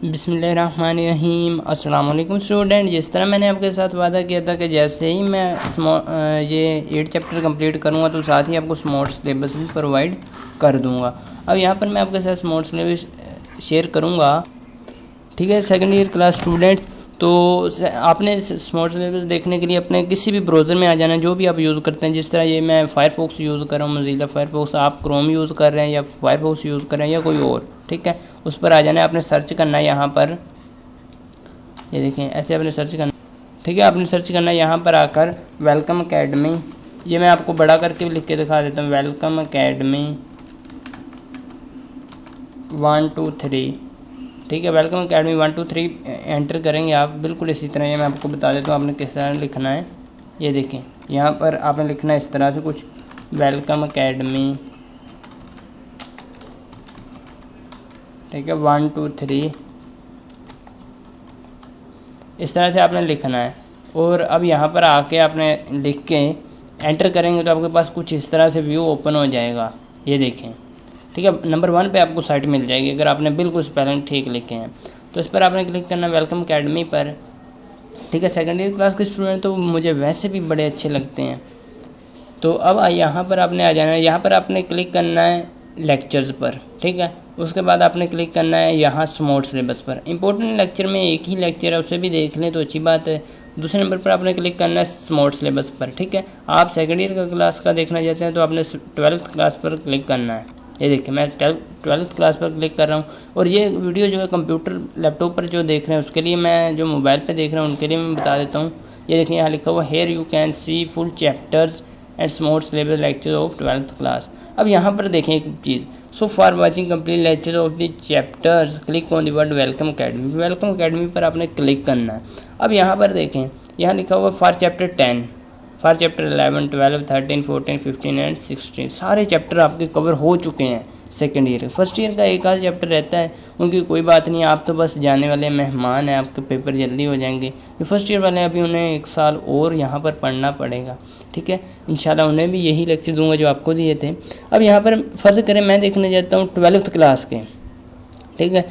बिस्मिल्लाहिर्रहमानिर्रहीम। अस्सलाम वालेकुम स्टूडेंट। जिस तरह मैंने आपके साथ वादा किया था कि जैसे ही मैं ये 8 चैप्टर कंप्लीट करूँगा तो साथ ही आपको स्मार्ट सिलेबस भी प्रोवाइड कर दूँगा। अब यहाँ पर मैं आपके साथ स्मार्ट सिलेबस शेयर करूँगा, ठीक है। सेकंड ईयर क्लास स्टूडेंट्स, तो आपने स्मार्ट सिलेबस देखने के लिए अपने किसी भी ब्राउज़र में आ जाना है, जो भी आप यूज़ करते हैं। जिस तरह ये मैं फायरफॉक्स यूज़ कर रहा हूँ, मोज़िला फायरफॉक्स, आप क्रोम यूज़ कर रहे हैं या फायरफॉक्स यूज़ कर रहे हैं या कोई और, ठीक है। उस पर आ जाना है, आपने सर्च करना है यहाँ पर, ये देखें ऐसे आपने सर्च करना, ठीक है। आपने सर्च करना है यहाँ पर आकर वेलकम अकेडमी। ये मैं आपको बड़ा करके लिख के दिखा देता हूँ, वेलकम अकेडमी 1 2 3, ठीक है। वेलकम अकेडमी 1 2 3 एंटर करेंगे आप, बिल्कुल इसी तरह। ये मैं आपको बता देता हूँ आपने किस तरह लिखना है। ये देखें यहाँ पर आपने लिखना है इस तरह से कुछ, वेलकम अकेडमी, ठीक है, 1 2 3, इस तरह से आपने लिखना है। और अब यहाँ पर आके आपने लिख के एंटर करेंगे तो आपके पास कुछ इस तरह से व्यू ओपन हो जाएगा। ये देखें, ठीक है। नंबर 1 पे आपको साइट मिल जाएगी अगर आपने बिल्कुल स्पेलिंग ठीक लिखे हैं। तो इस पर आपने क्लिक करना है वेलकम अकेडमी पर, ठीक है। सेकेंड ईयर क्लास के स्टूडेंट तो मुझे वैसे भी बड़े अच्छे लगते हैं। तो अब यहाँ पर आपने आ जाना है, यहाँ पर आपने क्लिक करना है लेक्चर्स पर, ठीक है। उसके बाद आपने क्लिक करना है यहाँ स्मार्ट सिलेबस पर। इंपॉर्टेंट लेक्चर में एक ही लेक्चर है, उसे भी देख लें तो अच्छी बात है। दूसरे नंबर पर आपने क्लिक करना है स्मार्ट सिलेबस पर, ठीक है। आप सेकेंड ईयर का क्लास का देखना चाहते हैं तो आपने 12th क्लास पर क्लिक करना है। ये देखिए मैं 12th क्लास पर क्लिक कर रहा हूँ। और ये वीडियो जो है कंप्यूटर लैपटॉप पर जो देख रहे हैं उसके लिए, मैं जो मोबाइल पे देख रहा हूँ उनके लिए मैं बता देता हूँ। ये देखिए यहाँ लिखा हुआ here you can see full chapters and smart syllabus lecture of 12th class. अब यहाँ पर देखें एक चीज़, so for watching complete lecture of the chapters click on the word welcome academy. Welcome academy पर आपने क्लिक करना है। अब यहाँ पर देखें, यहाँ लिखा हुआ for chapter 10, for chapter 11 12 13 14 15 and 16। सारे चैप्टर आपके कवर हो चुके हैं सेकेंड ईयर। फर्स्ट ईयर का एक आध चैप्टर रहता है, उनकी कोई बात नहीं, आप तो बस जाने वाले मेहमान हैं, आपके पेपर जल्दी हो जाएंगे। जो फर्स्ट ईयर वाले हैं अभी उन्हें 1 साल और यहाँ पर पढ़ना पड़ेगा, ठीक है। इंशाल्लाह उन्हें भी यही लेक्चर दूंगा जो आपको दिए थे। अब यहाँ पर फ़र्ज़ करें मैं देखने जाता हूँ 12th क्लास के, ठीक है।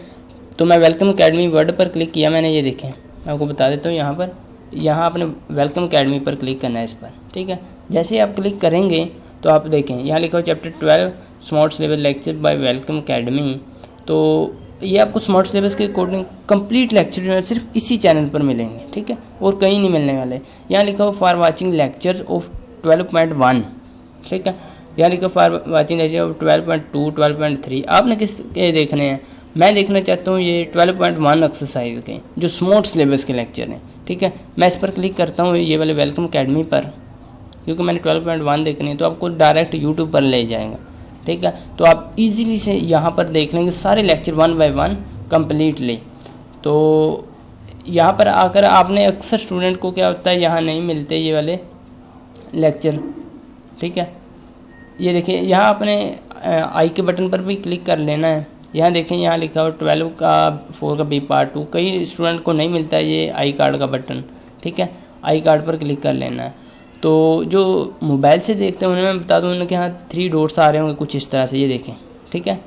तो मैं वेलकम अकेडमी वर्ड पर क्लिक किया मैंने। ये देखें मैं आपको बता देता हूँ, यहाँ पर यहाँ आपने वेलकम अकेडमी पर क्लिक करना है इस पर, ठीक है। जैसे ही आप क्लिक करेंगे तो आप देखें यहाँ लिखा हो chapter 12 smart syllabus lecture by welcome academy. तो ये आपको स्मार्ट सिलेबस के अकॉर्डिंग कंप्लीट लेक्चर जो है सिर्फ इसी चैनल पर मिलेंगे, ठीक है, और कहीं नहीं मिलने वाले। यहाँ लिखा हो फॉर वाचिंग लेक्चर्स ऑफ 12.1, ठीक है। यहाँ लिखा फॉर वाचिंग लेक्चर ऑफ 12.2 12.3। आपने किस के देखने हैं? मैं देखना चाहता हूँ ये 12.1 एक्सरसाइज के जो स्मार्ट सिलेबस के लेक्चर हैं, ठीक है। मैं इस पर क्लिक करता हूँ ये वाले वेलकम अकेडमी पर, क्योंकि मैंने 12.1 देखनी है। तो आपको डायरेक्ट यूट्यूब पर ले जाएगा, ठीक है। तो आप इजीली से यहाँ पर देख लेंगे सारे लेक्चर 1 बाय 1 कम्प्लीटली। तो यहाँ पर आकर आपने, अक्सर स्टूडेंट को क्या होता है यहाँ नहीं मिलते ये वाले लेक्चर, ठीक है। ये देखिए यहाँ आपने आई के बटन पर भी क्लिक कर लेना है। यहाँ देखें यहाँ लिखा हुआ 12 का 4 का बी पार्ट 2। कई स्टूडेंट को नहीं मिलता है ये आई कार्ड का बटन, ठीक है। आई कार्ड पर क्लिक कर लेना है। तो जो मोबाइल से देखते हैं उन्हें मैं बता दूँ उनके यहाँ 3 डॉट्स आ रहे होंगे कुछ इस तरह से, ये देखें, ठीक है।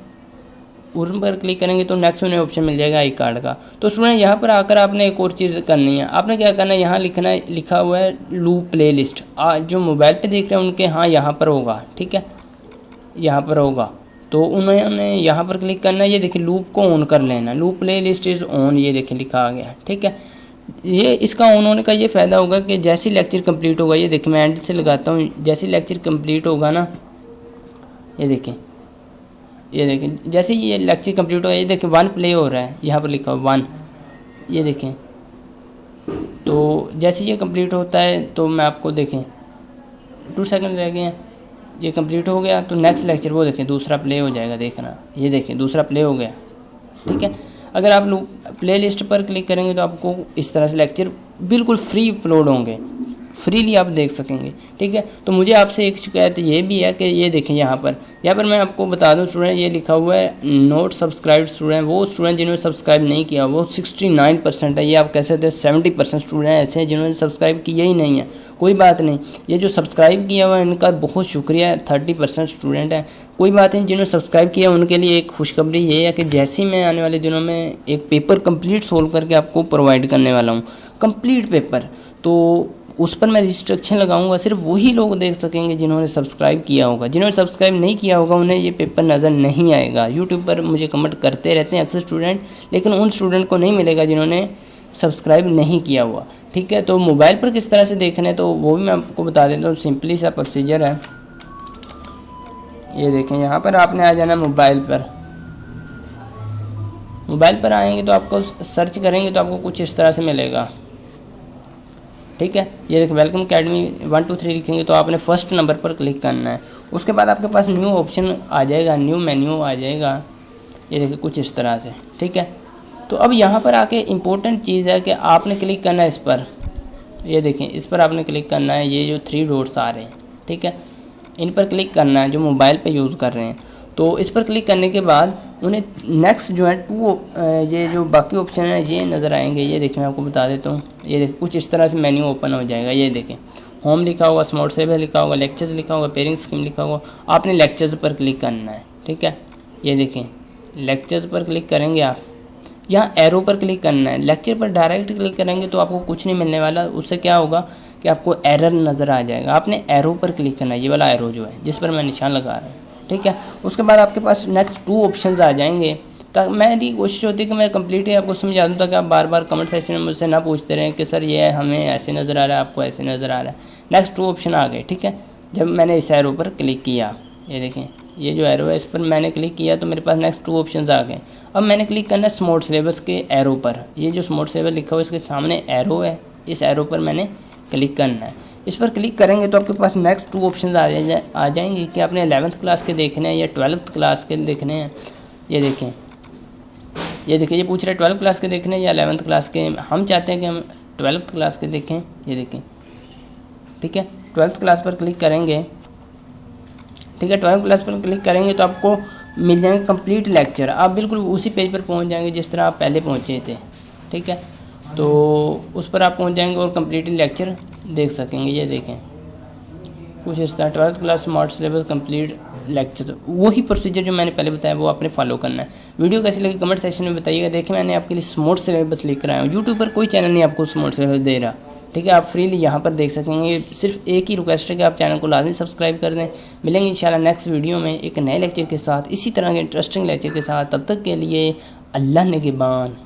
उन पर क्लिक करेंगे तो नेक्स्ट उन्हें ऑप्शन मिल जाएगा आई कार्ड का। तो स्टूडेंट यहाँ पर आकर आपने एक और चीज़ करनी है। आपने क्या करना है, यहाँ लिखना है, लिखा हुआ है लूप प्ले लिस्ट। जो मोबाइल पे देख रहे हैं उनके हाँ यहाँ पर होगा, ठीक है, यहाँ पर होगा। तो उन्होंने यहाँ पर क्लिक करना है। ये देखिए लूप को ऑन कर लेना, loop play list is on, ये देखिए लिखा आ गया, ठीक है। ये इसका ऑन होने का ये फ़ायदा होगा कि जैसे लेक्चर कंप्लीट होगा, ये देखिए मैं एंड से लगाता हूँ, जैसे लेक्चर कंप्लीट होगा ना, ये देखें, ये देखें जैसे ये लेक्चर कंप्लीट होगा, ये देखें 1 प्ले हो रहा है, यहाँ पर लिखा हुआ 1, ये देखें। तो जैसे ये कंप्लीट होता है तो मैं आपको देखें 2 सेकंड रह गए हैं, ये कंप्लीट हो गया तो नेक्स्ट लेक्चर वो देखें दूसरा प्ले हो जाएगा, देखना, ये देखें दूसरा प्ले हो गया, ठीक है। अगर आप लोग प्ले लिस्ट पर क्लिक करेंगे तो आपको इस तरह से लेक्चर बिल्कुल फ्री अपलोड होंगे, फ्रीली आप देख सकेंगे। ठीक है, तो मुझे आपसे एक शिकायत ये भी है कि ये देखें यहाँ पर मैं आपको बता दूँ स्टूडेंट, ये लिखा हुआ है नोट सब्सक्राइब स्टूडेंट। वो स्टूडेंट जिन्होंने सब्सक्राइब नहीं किया वो 69% है। ये आप कह सकते हैं 70% स्टूडेंट ऐसे हैं जिन्होंने सब्सक्राइब किया ही नहीं है। कोई बात नहीं, ये जो सब्सक्राइब किया हुआ है इनका बहुत शुक्रिया, 30% स्टूडेंट है। कोई बात नहीं, जिन्होंने सब्सक्राइब किया उनके लिए एक खुशखबरी ये है कि जैसे ही मैं आने वाले दिनों में एक पेपर कंप्लीट सोल्व करके आपको प्रोवाइड करने वाला हूँ, कंप्लीट पेपर, तो उस पर मैं रिस्ट्रिक्शन लगाऊंगा। सिर्फ वही लोग देख सकेंगे जिन्होंने सब्सक्राइब किया होगा। जिन्होंने सब्सक्राइब नहीं किया होगा उन्हें ये पेपर नज़र नहीं आएगा। यूट्यूब पर मुझे कमेंट करते रहते हैं अक्सर स्टूडेंट, लेकिन उन स्टूडेंट को नहीं मिलेगा जिन्होंने सब्सक्राइब नहीं किया हुआ। ठीक है, तो मोबाइल पर किस तरह से देखना है तो वो भी मैं आपको बता देता हूँ। सिंपली सा प्रोसीजर है, ये देखें यहाँ पर आपने आ जाना मोबाइल पर। मोबाइल पर आएंगे तो आपको सर्च करेंगे तो आपको कुछ इस तरह से मिलेगा। ठीक है, ये देखिए वेलकम अकेडमी 1 2 3 लिखेंगे तो आपने फर्स्ट नंबर पर क्लिक करना है। उसके बाद आपके पास न्यू ऑप्शन आ जाएगा, न्यू मेन्यू आ जाएगा, ये देखिए कुछ इस तरह से। ठीक है, तो अब यहाँ पर आके इम्पोर्टेंट चीज़ है कि आपने क्लिक करना है इस पर, ये देखें इस पर आपने क्लिक करना है। ये जो 3 डॉट्स आ रहे हैं, ठीक है, इन पर क्लिक करना है जो मोबाइल पे यूज़ कर रहे हैं। तो इस पर क्लिक करने के बाद उन्हें नेक्स्ट जो है ये जो बाकी ऑप्शन है ये नज़र आएंगे। ये देखें मैं आपको बता देता हूँ, ये देखें कुछ इस तरह से मेन्यू ओपन हो जाएगा। ये देखें होम लिखा होगा, स्मार्ट सिलेबस लिखा होगा, लेक्चर्स लिखा होगा, पेयरिंग स्कीम लिखा होगा। आपने लेक्चर्स पर क्लिक करना है। ठीक है, ये देखें लेक्चर्स पर क्लिक करेंगे आप, यहाँ एरो पर क्लिक करना है। लेक्चर पर डायरेक्ट क्लिक करेंगे तो आपको कुछ नहीं मिलने वाला, उससे क्या होगा कि आपको एरर नज़र आ जाएगा। आपने एरो पर क्लिक करना है, ये वाला एरो जो है जिस पर मैं निशान लगा रहा हूँ। ठीक है, उसके बाद आपके पास नेक्स्ट 2 ऑप्शंस आ जाएंगे। ताकि मेरी कोशिश होती है कि मैं कंप्लीटली आपको समझा दूँ ताकि आप बार बार कमेंट सेक्शन में मुझसे ना पूछते रहें कि सर ये हमें ऐसे नज़र आ रहा है, आपको ऐसे नज़र आ रहा है। नेक्स्ट 2 ऑप्शन आ गए। ठीक है, जब मैंने इस एरो पर क्लिक किया, ये देखें ये जो एरो है इस पर मैंने क्लिक किया तो मेरे पास नेक्स्ट 2 ऑप्शंस आ गए। अब मैंने क्लिक करना है स्मार्ट सिलेबस के एरो पर। ये जो स्मार्ट सिलेबस लिखा हुआ है इसके सामने एरो है, इस एरो पर मैंने क्लिक करना है। इस पर क्लिक करेंगे तो आपके पास नेक्स्ट 2 ऑप्शन आ जाएंगे कि आपने 11th क्लास के देखने हैं या 12th क्लास के देखने हैं। ये देखें ये पूछ रहे हैं 12th क्लास के देखने हैं या 11th क्लास के। हम चाहते हैं कि हम 12th क्लास के देखें। ये देखें, ठीक है, 12th क्लास पर क्लिक करेंगे। ठीक है, 12th क्लास पर क्लिक करेंगे तो आपको मिल जाएंगे कंप्लीट लेक्चर। आप बिल्कुल उसी पेज पर पहुंच जाएंगे जिस तरह आप पहले पहुंचे थे। ठीक है, तो उस पर आप पहुंच जाएंगे और कंप्लीट लेक्चर देख सकेंगे। ये देखें कुछ इस तरह 12th class smart syllabus complete lecture, वही प्रोसीजर जो मैंने पहले बताया वो आपने फॉलो करना है। वीडियो कैसी लगी कमेंट सेक्शन में बताइएगा। देखिए मैंने आपके लिए स्मार्ट सिलेबस लिख रहा हूँ, यूट्यूब पर कोई चैनल नहीं आपको स्मार्ट सिलेबस दे रहा। ठीक है, आप फ्रीली यहाँ पर देख सकेंगे। सिर्फ एक ही रिक्वेस्ट है कि आप चैनल को लाजमी सब्सक्राइब कर दें। मिलेंगे इंशाल्लाह नेक्स्ट वीडियो में एक नए लेक्चर के साथ, इसी तरह के इंटरेस्टिंग लेक्चर के साथ। तब तक के लिए अल्लाह निगहबान।